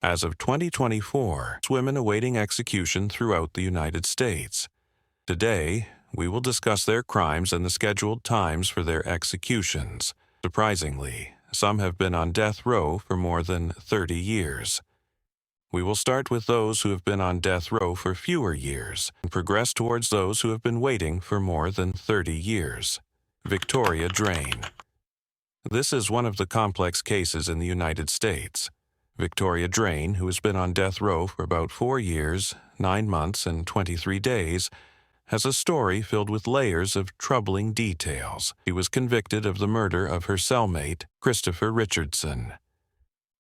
As of 2024, women awaiting execution throughout the United States. Today, we will discuss their crimes and the scheduled times for their executions. Surprisingly, some have been on death row for more than 30 years. We will start with those who have been on death row for fewer years and progress towards those who have been waiting for more than 30 years. Victoria Drain. This is one of the complex cases in the United States. Victoria Drain, who has been on death row for about 4 years, 9 months, and 23 days, has a story filled with layers of troubling details. She was convicted of the murder of her cellmate, Christopher Richardson.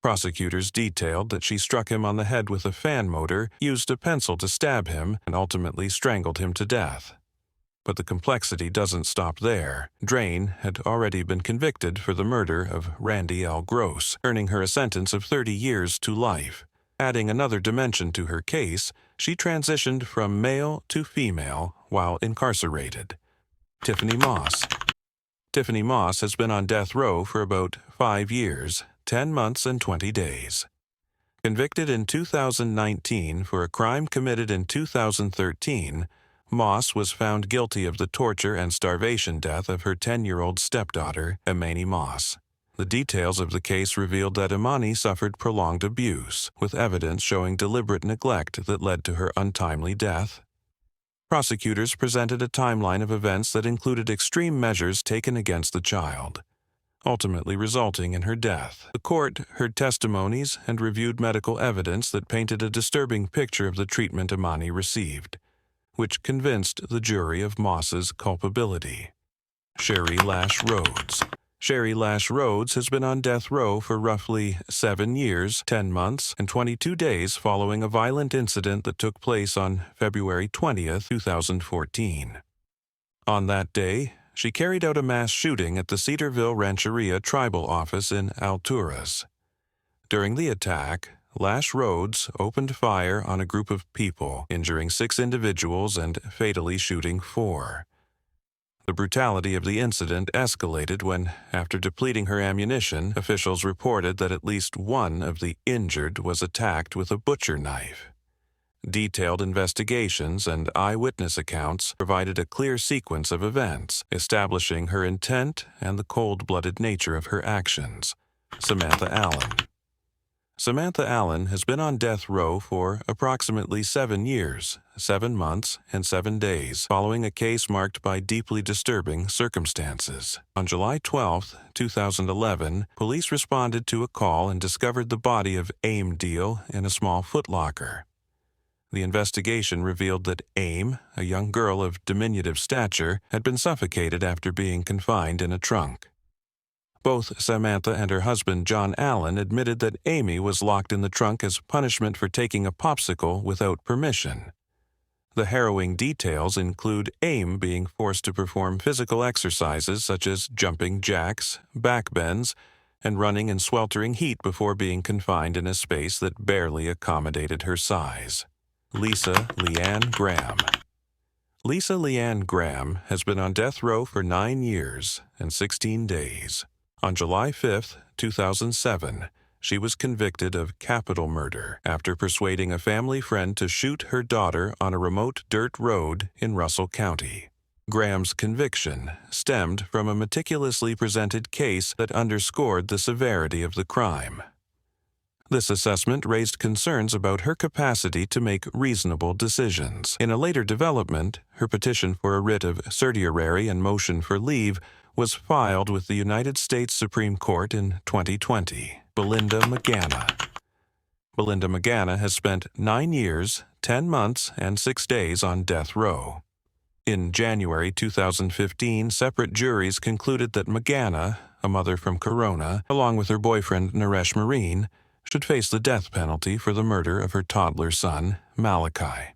Prosecutors detailed that she struck him on the head with a fan motor, used a pencil to stab him, and ultimately strangled him to death. But the complexity doesn't stop there. Drain had already been convicted for the murder of Randy L. Gross, earning her a sentence of 30 years to life. Adding another dimension to her case, she transitioned from male to female while incarcerated. Tiffany Moss. Tiffany Moss has been on death row for about 5 years, 10 months, and 20 days. Convicted in 2019 for a crime committed in 2013, Moss was found guilty of the torture and starvation death of her 10-year-old stepdaughter, Imani Moss. The details of the case revealed that Imani suffered prolonged abuse, with evidence showing deliberate neglect that led to her untimely death. Prosecutors presented a timeline of events that included extreme measures taken against the child, ultimately resulting in her death. The court heard testimonies and reviewed medical evidence that painted a disturbing picture of the treatment Imani received, which convinced the jury of Moss's culpability. Sherry Lash Rhodes. Sherry Lash Rhodes has been on death row for roughly 7 years, 10 months, and 22 days following a violent incident that took place on February 20, 2014. On that day, she carried out a mass shooting at the Cedarville Rancheria tribal office in Alturas. During the attack, Lash Rhodes opened fire on a group of people, injuring 6 individuals and fatally shooting 4. The brutality of the incident escalated when, after depleting her ammunition, officials reported that at least one of the injured was attacked with a butcher knife. Detailed investigations and eyewitness accounts provided a clear sequence of events, establishing her intent and the cold-blooded nature of her actions. Samantha Allen. Samantha Allen has been on death row for approximately 7 years, 7 months, and 7 days, following a case marked by deeply disturbing circumstances. On July 12, 2011, police responded to a call and discovered the body of Aim Deal in a small footlocker. The investigation revealed that Aim, a young girl of diminutive stature, had been suffocated after being confined in a trunk. Both Samantha and her husband John Allen admitted that Amy was locked in the trunk as punishment for taking a popsicle without permission. The harrowing details include Aim being forced to perform physical exercises such as jumping jacks, back bends, and running in sweltering heat before being confined in a space that barely accommodated her size. Lisa Leanne Graham. Lisa Leanne Graham has been on death row for 9 years and 16 days. On July 5, 2007, she was convicted of capital murder after persuading a family friend to shoot her daughter on a remote dirt road in Russell County. Graham's conviction stemmed from a meticulously presented case that underscored the severity of the crime. This assessment raised concerns about her capacity to make reasonable decisions. In a later development, her petition for a writ of certiorari and motion for leave was filed with the United States Supreme Court in 2020. Belinda Magana. Belinda Magana has spent 9 years, 10 months, and 6 days on death row. In January 2015, separate juries concluded that Magana, a mother from Corona, along with her boyfriend Naresh Marine, should face the death penalty for the murder of her toddler son, Malachi.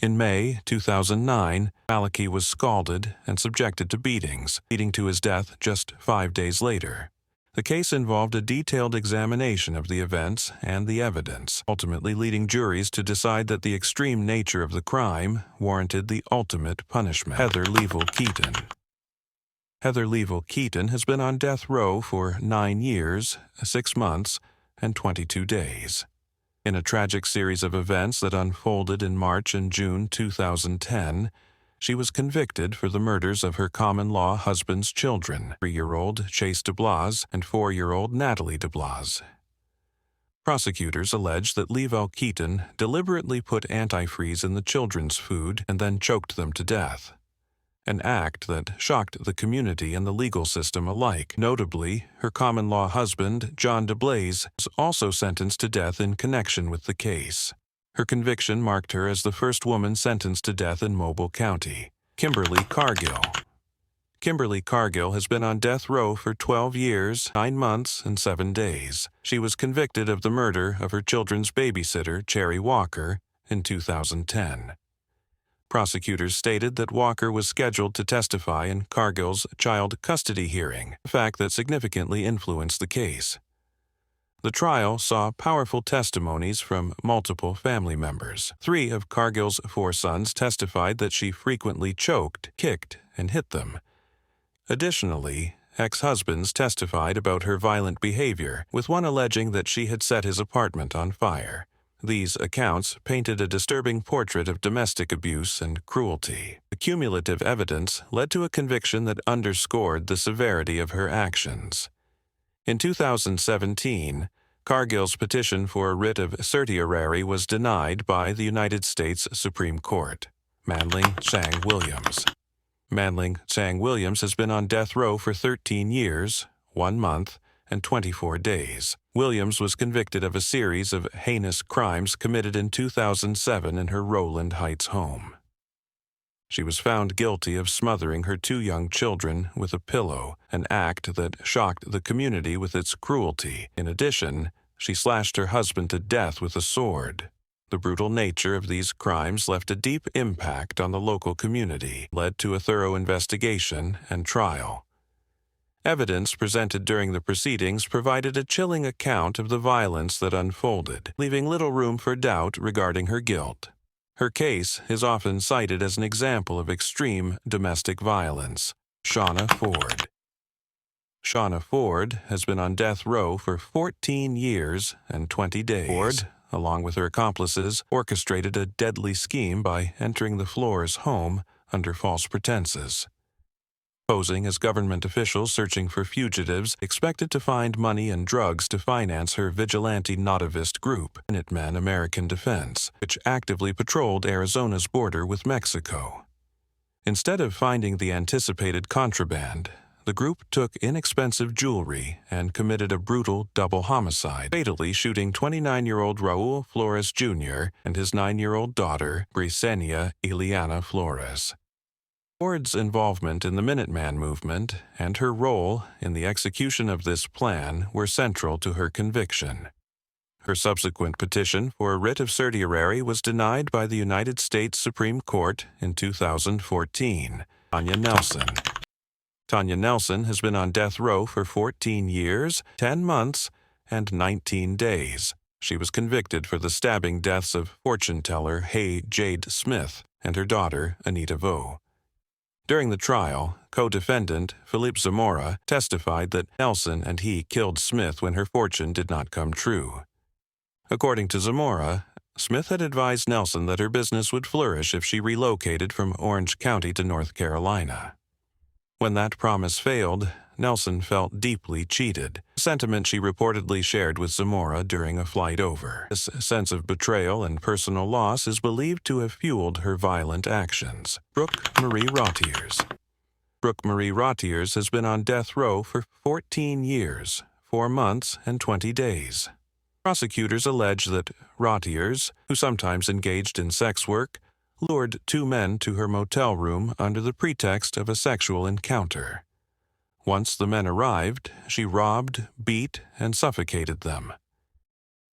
In May 2009, Malachi was scalded and subjected to beatings, leading to his death just 5 days later. The case involved a detailed examination of the events and the evidence, ultimately leading juries to decide that the extreme nature of the crime warranted the ultimate punishment. Heather Leavell Keaton. Heather Leavell Keaton has been on death row for 9 years, 6 months, and 22 days. In a tragic series of events that unfolded in March and June 2010, she was convicted for the murders of her common-law husband's children, 3-year-old Chase DeBlas and 4-year-old Natalie DeBlas. Prosecutors allege that Levelle Keaton deliberately put antifreeze in the children's food and then choked them to death, an act that shocked the community and the legal system alike. Notably, her common-law husband, John DeBlas, was also sentenced to death in connection with the case. Her conviction marked her as the first woman sentenced to death in Mobile County. Kimberly Cargill. Kimberly Cargill has been on death row for 12 years, 9 months, and 7 days. She was convicted of the murder of her children's babysitter, Cherry Walker, in 2010. Prosecutors stated that Walker was scheduled to testify in Cargill's child custody hearing, a fact that significantly influenced the case. The trial saw powerful testimonies from multiple family members. 3 of Cargill's 4 sons testified that she frequently choked, kicked, and hit them. Additionally, ex-husbands testified about her violent behavior, with one alleging that she had set his apartment on fire. These accounts painted a disturbing portrait of domestic abuse and cruelty. The cumulative evidence led to a conviction that underscored the severity of her actions. In 2017, Cargill's petition for a writ of certiorari was denied by the United States Supreme Court. Manling Chang Williams. Manling Chang Williams has been on death row for 13 years, 1 month, and 24 days. Williams was convicted of a series of heinous crimes committed in 2007 in her Rowland Heights home. She was found guilty of smothering her 2 young children with a pillow, an act that shocked the community with its cruelty. In addition, she slashed her husband to death with a sword. The brutal nature of these crimes left a deep impact on the local community, led to a thorough investigation and trial. Evidence presented during the proceedings provided a chilling account of the violence that unfolded, leaving little room for doubt regarding her guilt. Her case is often cited as an example of extreme domestic violence. Shauna Ford. Shauna Ford has been on death row for 14 years and 20 days. Ford, along with her accomplices, orchestrated a deadly scheme by entering the Flores home under false pretenses. Posing as government officials searching for fugitives expected to find money and drugs to finance her vigilante nativist group, Minutemen American Defense, which actively patrolled Arizona's border with Mexico. Instead of finding the anticipated contraband, the group took inexpensive jewelry and committed a brutal double homicide, fatally shooting 29-year-old Raul Flores Jr. and his 9-year-old daughter, Brisenia Ileana Flores. Ford's involvement in the Minuteman movement and her role in the execution of this plan were central to her conviction. Her subsequent petition for a writ of certiorari was denied by the United States Supreme Court in 2014. Tanya Nelson. Tanya Nelson has been on death row for 14 years, 10 months, and 19 days. She was convicted for the stabbing deaths of fortune teller Hay Jade Smith and her daughter, Anita Vo. During the trial, co-defendant Philippe Zamora testified that Nelson and he killed Smith when her fortune did not come true. According to Zamora, Smith had advised Nelson that her business would flourish if she relocated from Orange County to North Carolina. When that promise failed, Nelson felt deeply cheated, a sentiment she reportedly shared with Zamora during a flight over. This sense of betrayal and personal loss is believed to have fueled her violent actions. Brooke Marie Rottiers. Brooke Marie Rottiers has been on death row for 14 years, 4 months, and 20 days. Prosecutors allege that Rottiers, who sometimes engaged in sex work, lured 2 men to her motel room under the pretext of a sexual encounter. Once the men arrived, she robbed, beat, and suffocated them.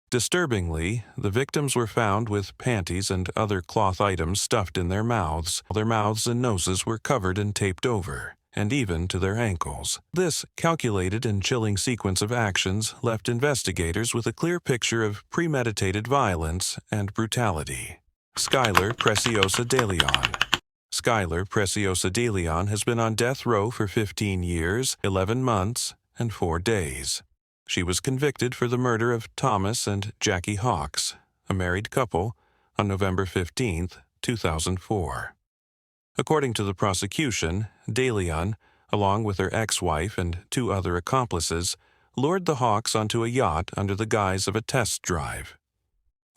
Disturbingly, the victims were found with panties and other cloth items stuffed in their mouths, while their mouths and noses were covered and taped over, and even to their ankles. This calculated and chilling sequence of actions left investigators with a clear picture of premeditated violence and brutality. Skylar Preciosa de Leon. Skylar Preciosa de Leon has been on death row for 15 years, 11 months, and 4 days. She was convicted for the murder of Thomas and Jackie Hawks, a married couple, on November 15, 2004. According to the prosecution, DeLeon, along with her ex-wife and 2 other accomplices, lured the Hawks onto a yacht under the guise of a test drive.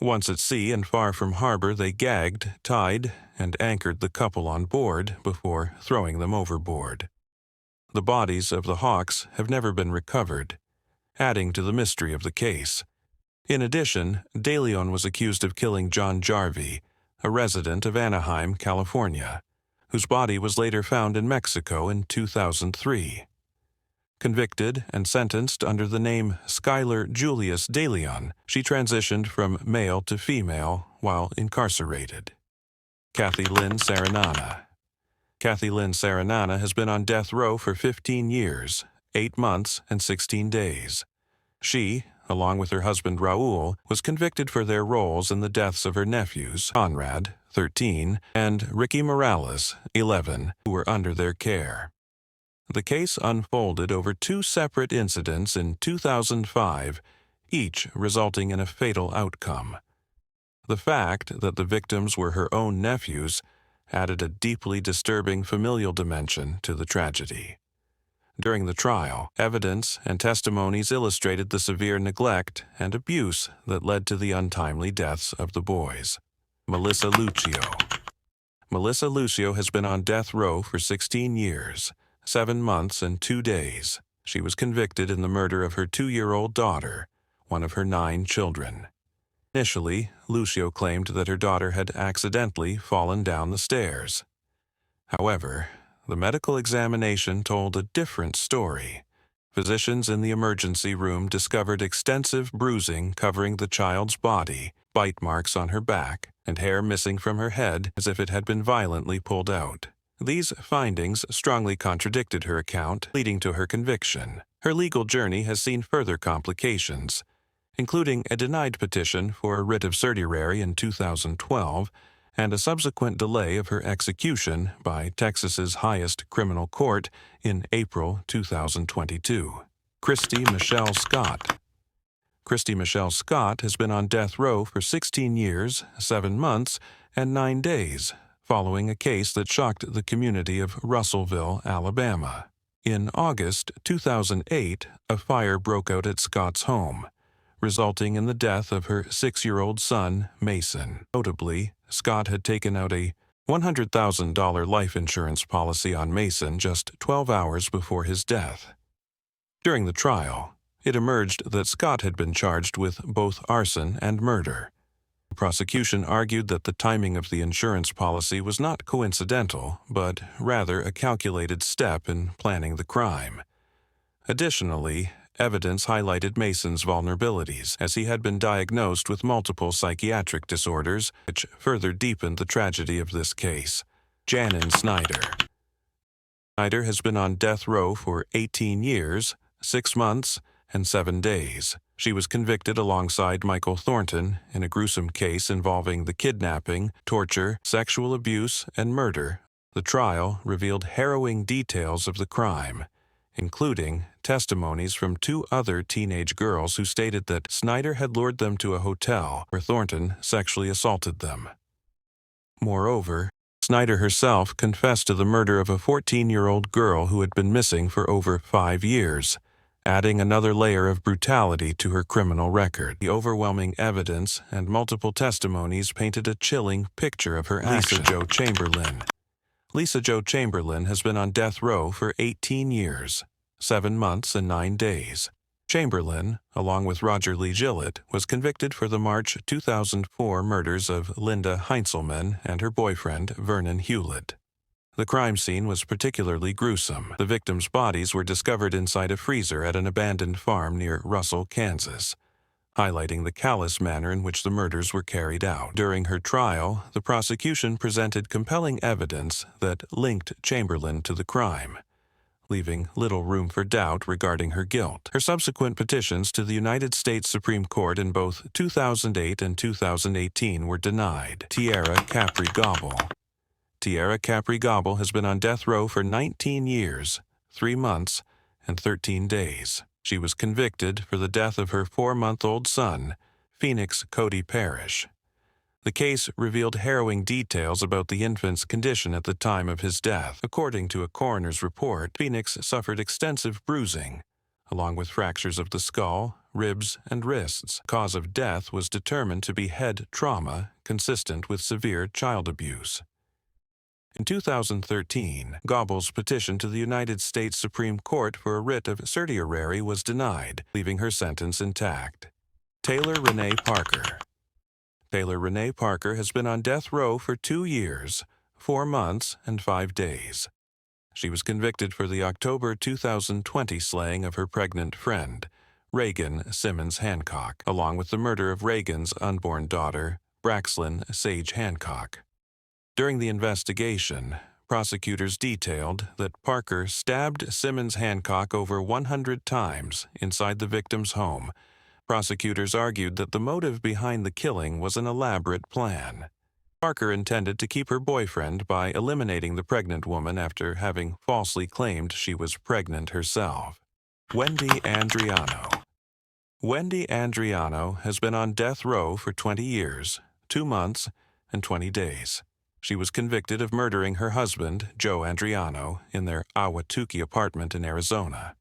Once at sea and far from harbor, they gagged, tied, and anchored the couple on board before throwing them overboard. The bodies of the Hawks have never been recovered, adding to the mystery of the case. In addition, DeLeon was accused of killing John Jarvie, a resident of Anaheim, California, whose body was later found in Mexico in 2003. Convicted and sentenced under the name Skylar Julius DeLeon, she transitioned from male to female while incarcerated. Kathy Lynn Saranana. Kathy Lynn Saranana has been on death row for 15 years, 8 months, and 16 days. She, along with her husband Raul, was convicted for their roles in the deaths of her nephews, Conrad, 13, and Ricky Morales, 11, who were under their care. The case unfolded over 2 separate incidents in 2005, each resulting in a fatal outcome. The fact that the victims were her own nephews added a deeply disturbing familial dimension to the tragedy. During the trial, evidence and testimonies illustrated the severe neglect and abuse that led to the untimely deaths of the boys. Melissa Lucio. Melissa Lucio has been on death row for 16 years, 7 months, and 2 days. She was convicted in the murder of her 2-year-old daughter, one of her 9 children. Initially, Lucio claimed that her daughter had accidentally fallen down the stairs. However, the medical examination told a different story. Physicians in the emergency room discovered extensive bruising covering the child's body, bite marks on her back, and hair missing from her head as if it had been violently pulled out. These findings strongly contradicted her account, leading to her conviction. Her legal journey has seen further complications, including a denied petition for a writ of certiorari in 2012 and a subsequent delay of her execution by Texas's highest criminal court in April 2022. Christy Michelle Scott. Christy Michelle Scott has been on death row for 16 years, 7 months, and 9 days, following a case that shocked the community of Russellville, Alabama. In August 2008, a fire broke out at Scott's home, resulting in the death of her 6-year-old son, Mason. Notably, Scott had taken out a $100,000 life insurance policy on Mason just 12 hours before his death. During the trial, it emerged that Scott had been charged with both arson and murder. The prosecution argued that the timing of the insurance policy was not coincidental, but rather a calculated step in planning the crime. Additionally, evidence highlighted Mason's vulnerabilities, as he had been diagnosed with multiple psychiatric disorders, which further deepened the tragedy of this case. Janin Snyder. Snyder has been on death row for 18 years, 6 months, and 7 days. She was convicted alongside Michael Thornton in a gruesome case involving the kidnapping, torture, sexual abuse, and murder. The trial revealed harrowing details of the crime, including testimonies from 2 other teenage girls who stated that Snyder had lured them to a hotel where Thornton sexually assaulted them. Moreover, Snyder herself confessed to the murder of a 14-year-old girl who had been missing for over 5 years, adding another layer of brutality to her criminal record. The overwhelming evidence and multiple testimonies painted a chilling picture of her action. Lisa Jo Chamberlain. Lisa Jo Chamberlain has been on death row for 18 years, 7 months, and 9 days. Chamberlain, along with Roger Lee Gillett, was convicted for the March 2004 murders of Linda Heinzelman and her boyfriend, Vernon Hewlett. The crime scene was particularly gruesome. The victims' bodies were discovered inside a freezer at an abandoned farm near Russell, Kansas, highlighting the callous manner in which the murders were carried out. During her trial, the prosecution presented compelling evidence that linked Chamberlain to the crime, leaving little room for doubt regarding her guilt. Her subsequent petitions to the United States Supreme Court in both 2008 and 2018 were denied. Tierra Capri Gobble. Tierra Capri Gobble has been on death row for 19 years, 3 months, and 13 days. She was convicted for the death of her 4-month-old son, Phoenix Cody Parish. The case revealed harrowing details about the infant's condition at the time of his death. According to a coroner's report, Phoenix suffered extensive bruising, along with fractures of the skull, ribs, and wrists. Cause of death was determined to be head trauma, consistent with severe child abuse. In 2013, Gobble's petition to the United States Supreme Court for a writ of certiorari was denied, leaving her sentence intact. Taylor Renee Parker. Taylor Renee Parker has been on death row for 2 years, 4 months, and 5 days. She was convicted for the October 2020 slaying of her pregnant friend, Reagan Simmons Hancock, along with the murder of Reagan's unborn daughter, Braxlyn Sage Hancock. During the investigation, prosecutors detailed that Parker stabbed Simmons Hancock over 100 times inside the victim's home. Prosecutors argued that the motive behind the killing was an elaborate plan. Parker intended to keep her boyfriend by eliminating the pregnant woman after having falsely claimed she was pregnant herself. Wendy Andriano. Wendy Andriano has been on death row for 20 years, 2 months, and 20 days. She was convicted of murdering her husband, Joe Andriano, in their Ahwatukee apartment in Arizona.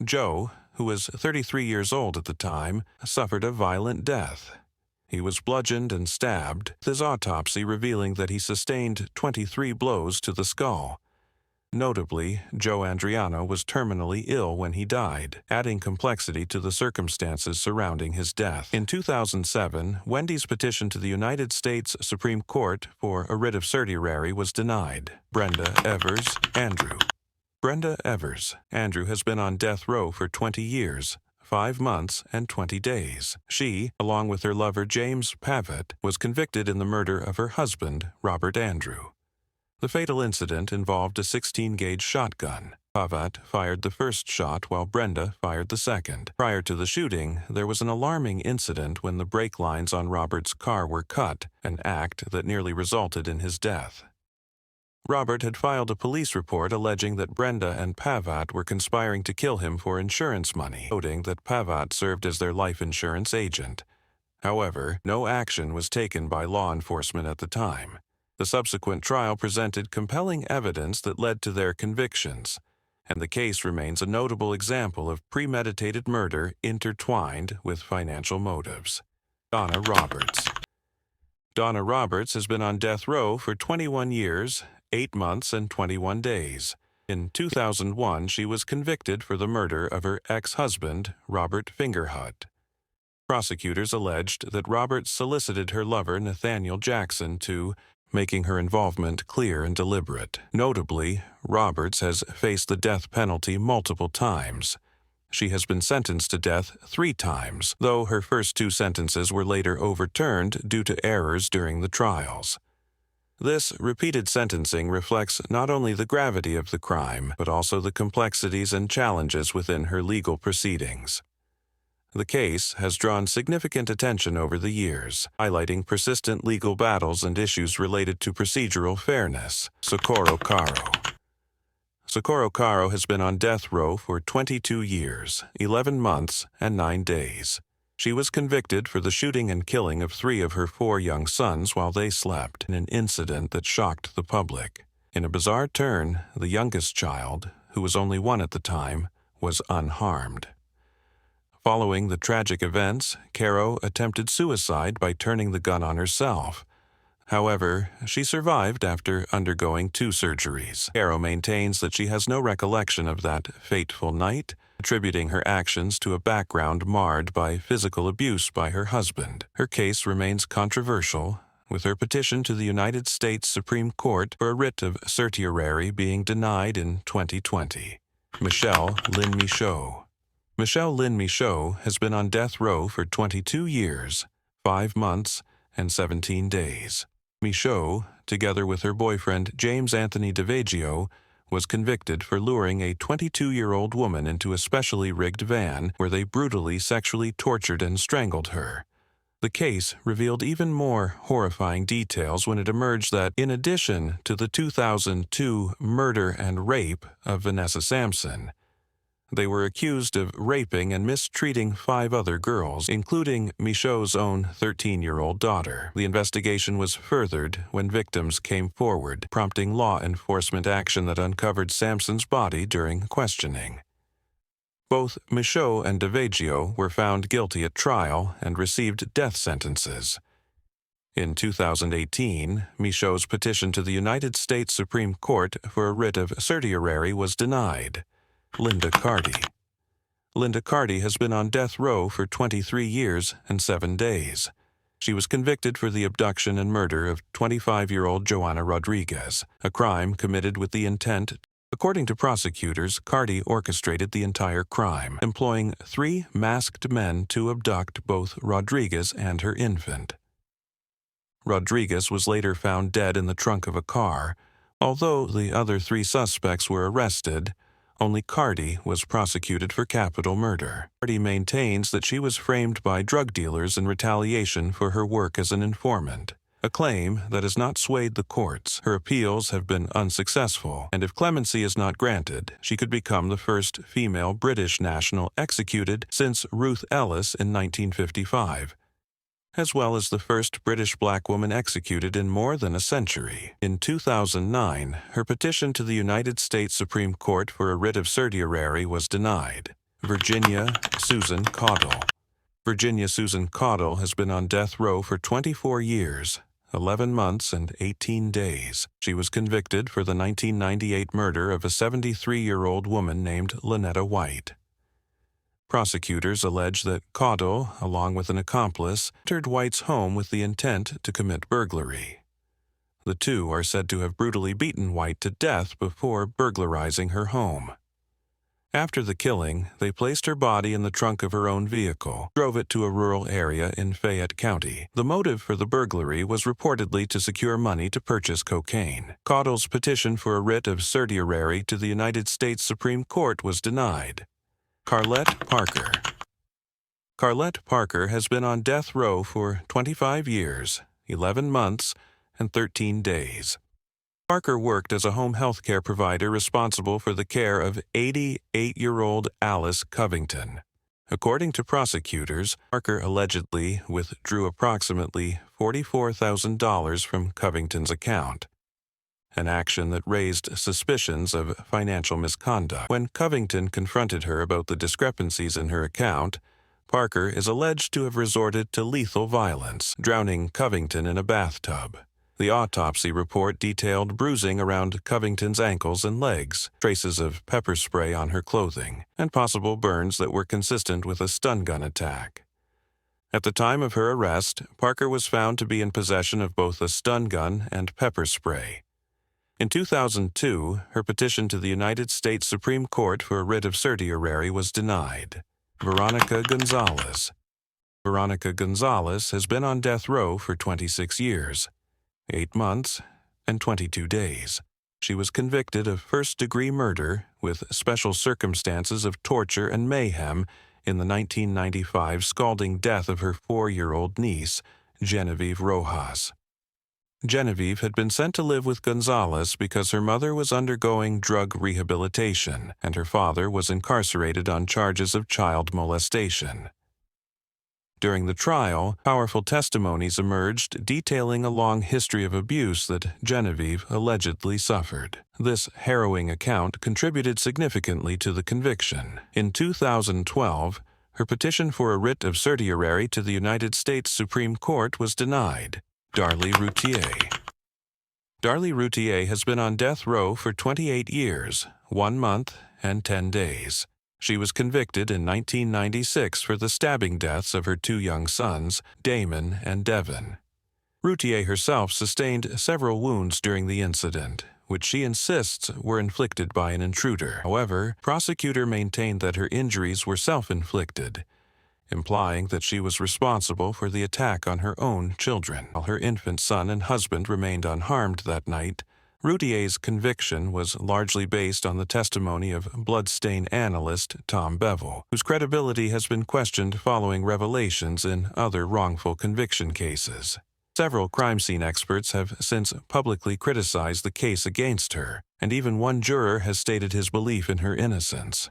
Joe, who was 33 years old at the time, suffered a violent death. He was bludgeoned and stabbed, with his autopsy revealing that he sustained 23 blows to the skull. Notably, Joe Andriano was terminally ill when he died, adding complexity to the circumstances surrounding his death. In 2007, Wendy's petition to the United States Supreme Court for a writ of certiorari was denied. Brenda Evers Andrew. Brenda Evers Andrew has been on death row for 20 years, 5 months, and 20 days. She, along with her lover James Pavitt, was convicted in the murder of her husband, Robert Andrew. The fatal incident involved a 16-gauge shotgun. Pavitt fired the first shot while Brenda fired the second. Prior to the shooting, there was an alarming incident when the brake lines on Robert's car were cut, an act that nearly resulted in his death. Robert had filed a police report alleging that Brenda and Pavitt were conspiring to kill him for insurance money, noting that Pavitt served as their life insurance agent. However, no action was taken by law enforcement at the time. The subsequent trial presented compelling evidence that led to their convictions, and the case remains a notable example of premeditated murder intertwined with financial motives. Donna Roberts. Donna Roberts has been on death row for 21 years, 8 months, and 21 days. In 2001, she was convicted for the murder of her ex-husband, Robert Fingerhut. Prosecutors alleged that Roberts solicited her lover, Nathaniel Jackson, to making her involvement clear and deliberate. Notably, Roberts has faced the death penalty multiple times. She has been sentenced to death 3 times, though her first 2 sentences were later overturned due to errors during the trials. This repeated sentencing reflects not only the gravity of the crime, but also the complexities and challenges within her legal proceedings. The case has drawn significant attention over the years, highlighting persistent legal battles and issues related to procedural fairness. Socorro Caro. Socorro Caro has been on death row for 22 years, 11 months, and 9 days. She was convicted for the shooting and killing of 3 of her 4 young sons while they slept, in an incident that shocked the public. In a bizarre turn, the youngest child, who was only 1 at the time, was unharmed. Following the tragic events, Caro attempted suicide by turning the gun on herself. However, she survived after undergoing 2 surgeries. Caro maintains that she has no recollection of that fateful night, attributing her actions to a background marred by physical abuse by her husband. Her case remains controversial, with her petition to the United States Supreme Court for a writ of certiorari being denied in 2020. Michelle Lynn Michaud. Michelle Lynn Michaud has been on death row for 22 years, 5 months, and 17 days. Michaud, together with her boyfriend James Anthony DeVaggio, was convicted for luring a 22-year-old woman into a specially rigged van where they brutally sexually tortured and strangled her. The case revealed even more horrifying details when it emerged that, in addition to the 2002 murder and rape of Vanessa Sampson, They were accused of raping and mistreating 5 other girls, including Michaud's own 13-year-old daughter. The investigation was furthered when victims came forward, prompting law enforcement action that uncovered Sampson's body during questioning. Both Michaud and DiVeggio were found guilty at trial and received death sentences. In 2018, Michaud's petition to the United States Supreme Court for a writ of certiorari was denied. Linda Carty. Linda Carty has been on death row for 23 years and 7 days. She was convicted for the abduction and murder of 25-year-old Joanna Rodriguez, a crime committed with the intent. According to prosecutors, Carty orchestrated the entire crime, employing 3 masked men to abduct both Rodriguez and her infant. Rodriguez was later found dead in the trunk of a car. Although the other 3 suspects were arrested, only Carty was prosecuted for capital murder. Carty maintains that she was framed by drug dealers in retaliation for her work as an informant, a claim that has not swayed the courts. Her appeals have been unsuccessful, and if clemency is not granted, she could become the first female British national executed since Ruth Ellis in 1955. As well as the first British black woman executed in more than a century. In 2009, her petition to the United States Supreme Court for a writ of certiorari was denied. Virginia Susan Caudle. Virginia Susan Caudle has been on death row for 24 years, 11 months and 18 days. She was convicted for the 1998 murder of a 73-year-old woman named Lynetta White. Prosecutors allege that Caudle, along with an accomplice, entered White's home with the intent to commit burglary. The 2 are said to have brutally beaten White to death before burglarizing her home. After the killing, they placed her body in the trunk of her own vehicle, drove it to a rural area in Fayette County. The motive for the burglary was reportedly to secure money to purchase cocaine. Caudle's petition for a writ of certiorari to the United States Supreme Court was denied. Carlette Parker. Carlette Parker has been on death row for 25 years, 11 months, and 13 days. Parker worked as a home health care provider responsible for the care of 88-year-old Alice Covington. According to prosecutors, Parker allegedly withdrew approximately $44,000 from Covington's account, an action that raised suspicions of financial misconduct. When Covington confronted her about the discrepancies in her account, Parker is alleged to have resorted to lethal violence, drowning Covington in a bathtub. The autopsy report detailed bruising around Covington's ankles and legs, traces of pepper spray on her clothing, and possible burns that were consistent with a stun gun attack. At the time of her arrest, Parker was found to be in possession of both a stun gun and pepper spray. In 2002, her petition to the United States Supreme Court for a writ of certiorari was denied. Veronica Gonzalez. Veronica Gonzalez has been on death row for 26 years, 8 months, and 22 days. She was convicted of first-degree murder with special circumstances of torture and mayhem in the 1995 scalding death of her 4-year-old niece, Genevieve Rojas. Genevieve had been sent to live with Gonzalez because her mother was undergoing drug rehabilitation and her father was incarcerated on charges of child molestation. During the trial, powerful testimonies emerged detailing a long history of abuse that Genevieve allegedly suffered. This harrowing account contributed significantly to the conviction. In 2012, her petition for a writ of certiorari to the United States Supreme Court was denied. Darlie Routier. Darlie Routier has been on death row for 28 years, 1 month, and 10 days. She was convicted in 1996 for the stabbing deaths of her 2 young sons, Damon and Devin. Routier herself sustained several wounds during the incident, which she insists were inflicted by an intruder. However, prosecutor maintained that her injuries were self-inflicted, implying that she was responsible for the attack on her own children. While her infant son and husband remained unharmed that night, Routier's conviction was largely based on the testimony of bloodstain analyst Tom Bevel, whose credibility has been questioned following revelations in other wrongful conviction cases. Several crime scene experts have since publicly criticized the case against her, and even one juror has stated his belief in her innocence.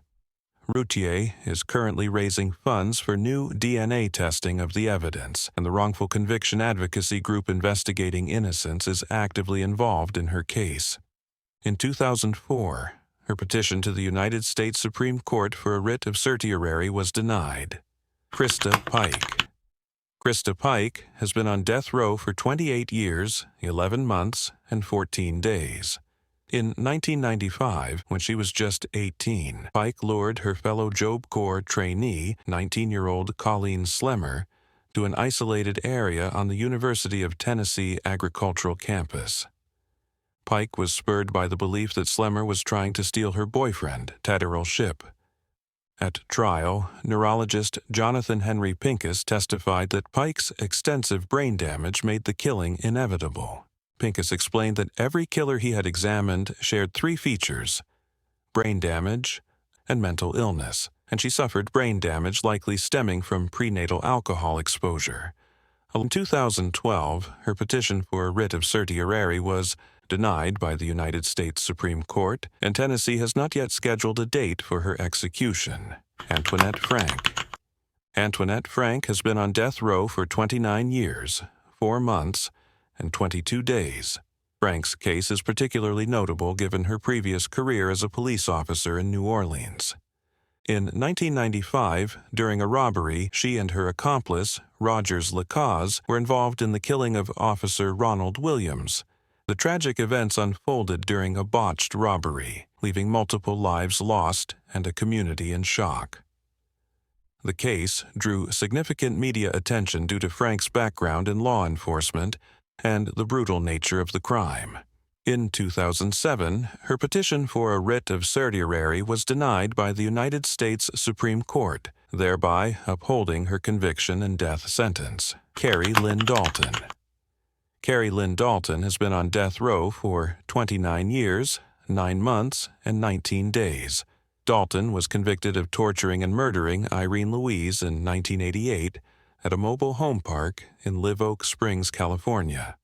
Routier is currently raising funds for new DNA testing of the evidence, and the wrongful conviction advocacy group investigating Innocence is actively involved in her case. In 2004, her petition to the United States Supreme Court for a writ of certiorari was denied. Krista Pike. Krista Pike has been on death row for 28 years, 11 months, and 14 days. In 1995, when she was just 18, Pike lured her fellow Job Corps trainee, 19-year-old Colleen Slemmer, to an isolated area on the University of Tennessee agricultural campus. Pike was spurred by the belief that Slemmer was trying to steal her boyfriend, Tadderell Shipp. At trial, neurologist Jonathan Henry Pincus testified that Pike's extensive brain damage made the killing inevitable. Pincus explained that every killer he had examined shared three features: brain damage and mental illness, and she suffered brain damage likely stemming from prenatal alcohol exposure. In 2012, her petition for a writ of certiorari was denied by the United States Supreme Court, and Tennessee has not yet scheduled a date for her execution. Antoinette Frank. Antoinette Frank has been on death row for 29 years, 4 months, and 22 days. Frank's case is particularly notable given her previous career as a police officer in New Orleans. In 1995, during a robbery, she and her accomplice, Rogers Lacaze, were involved in the killing of Officer Ronald Williams. The tragic events unfolded during a botched robbery, leaving multiple lives lost and a community in shock. The case drew significant media attention due to Frank's background in law enforcement and the brutal nature of the crime. In 2007, her petition for a writ of certiorari was denied by the United States Supreme Court, thereby upholding her conviction and death sentence. Carrie Lynn Dalton. Carrie Lynn Dalton has been on death row for 29 years, 9 months, and 19 days. Dalton was convicted of torturing and murdering Irene Louise in 1988 at a mobile home park in Live Oak Springs, California.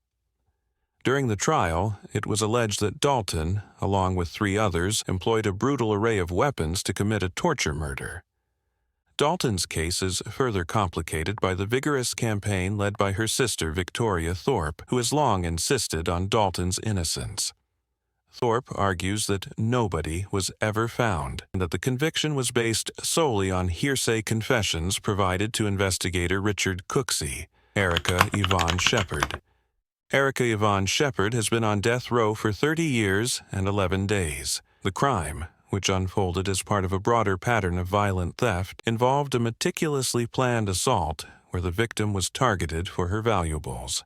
During the trial, it was alleged that Dalton, along with 3 others, employed a brutal array of weapons to commit a torture murder. Dalton's case is further complicated by the vigorous campaign led by her sister Victoria Thorpe, who has long insisted on Dalton's innocence. Thorpe argues that nobody was ever found, and that the conviction was based solely on hearsay confessions provided to investigator Richard Cooksey, Erica Yvonne Shepard. Erica Yvonne Shepard has been on death row for 30 years and 11 days. The crime, which unfolded as part of a broader pattern of violent theft, involved a meticulously planned assault where the victim was targeted for her valuables.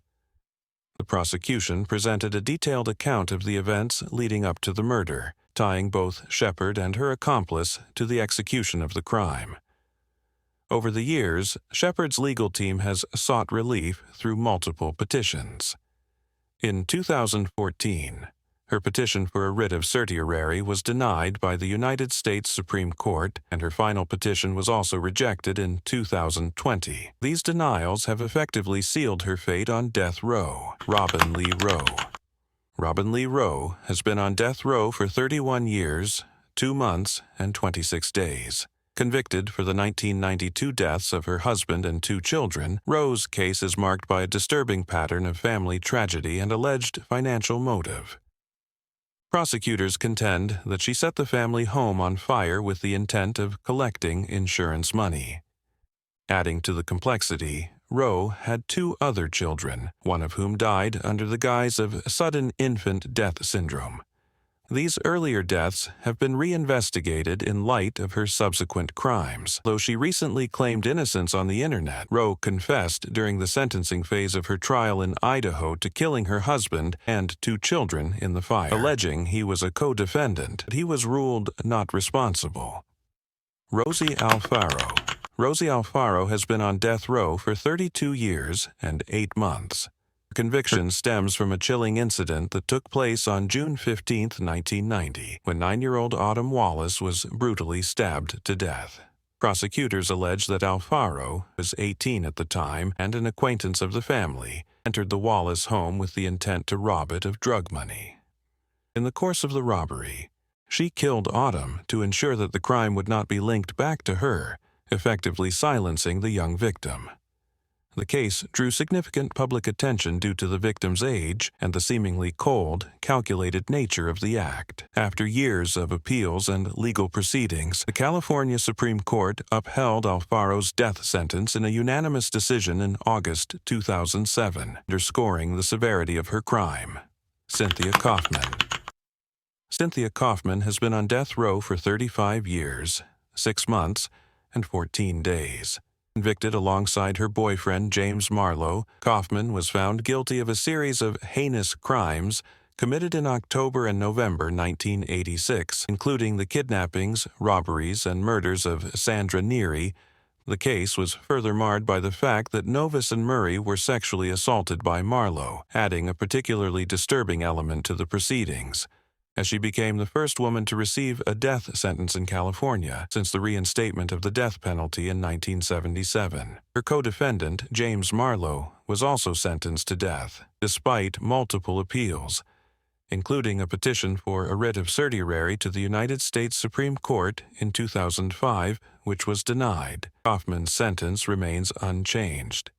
The prosecution presented a detailed account of the events leading up to the murder, tying both Shepard and her accomplice to the execution of the crime. Over the years, Shepard's legal team has sought relief through multiple petitions. In 2014, her petition for a writ of certiorari was denied by the United States Supreme Court, and her final petition was also rejected in 2020. These denials have effectively sealed her fate on death row. Robin Lee Rowe. Robin Lee Rowe has been on death row for 31 years, 2 months, and 26 days. Convicted for the 1992 deaths of her husband and 2 children, Rowe's case is marked by a disturbing pattern of family tragedy and alleged financial motive. Prosecutors contend that she set the family home on fire with the intent of collecting insurance money. Adding to the complexity, Rowe had 2 other children, one of whom died under the guise of sudden infant death syndrome. These earlier deaths have been reinvestigated in light of her subsequent crimes. Though she recently claimed innocence on the internet, Rowe confessed during the sentencing phase of her trial in Idaho to killing her husband and 2 children in the fire, alleging he was a co-defendant. He was ruled not responsible. Rosie Alfaro. Rosie Alfaro has been on death row for 32 years and 8 months. Conviction stems from a chilling incident that took place on June 15, 1990, when 9-year-old Autumn Wallace was brutally stabbed to death. Prosecutors allege that Alfaro, was 18 at the time and an acquaintance of the family, entered the Wallace home with the intent to rob it of drug money. In the course of the robbery, She killed Autumn to ensure that the crime would not be linked back to her, effectively silencing the young victim. The case drew significant public attention due to the victim's age and the seemingly cold, calculated nature of the act. After years of appeals and legal proceedings, the California Supreme Court upheld Alfaro's death sentence in a unanimous decision in August 2007, underscoring the severity of her crime. Cynthia Kaufman. Cynthia Kaufman has been on death row for 35 years, 6 months, and 14 days. Convicted alongside her boyfriend James Marlowe, Kaufman was found guilty of a series of heinous crimes committed in October and November 1986, including the kidnappings, robberies, and murders of Sandra Neary. The case was further marred by the fact that Novus and Murray were sexually assaulted by Marlowe, adding a particularly disturbing element to the proceedings, as she became the first woman to receive a death sentence in California since the reinstatement of the death penalty in 1977. Her co-defendant, James Marlowe, was also sentenced to death, despite multiple appeals, including a petition for a writ of certiorari to the United States Supreme Court in 2005, which was denied. Kaufman's sentence remains unchanged.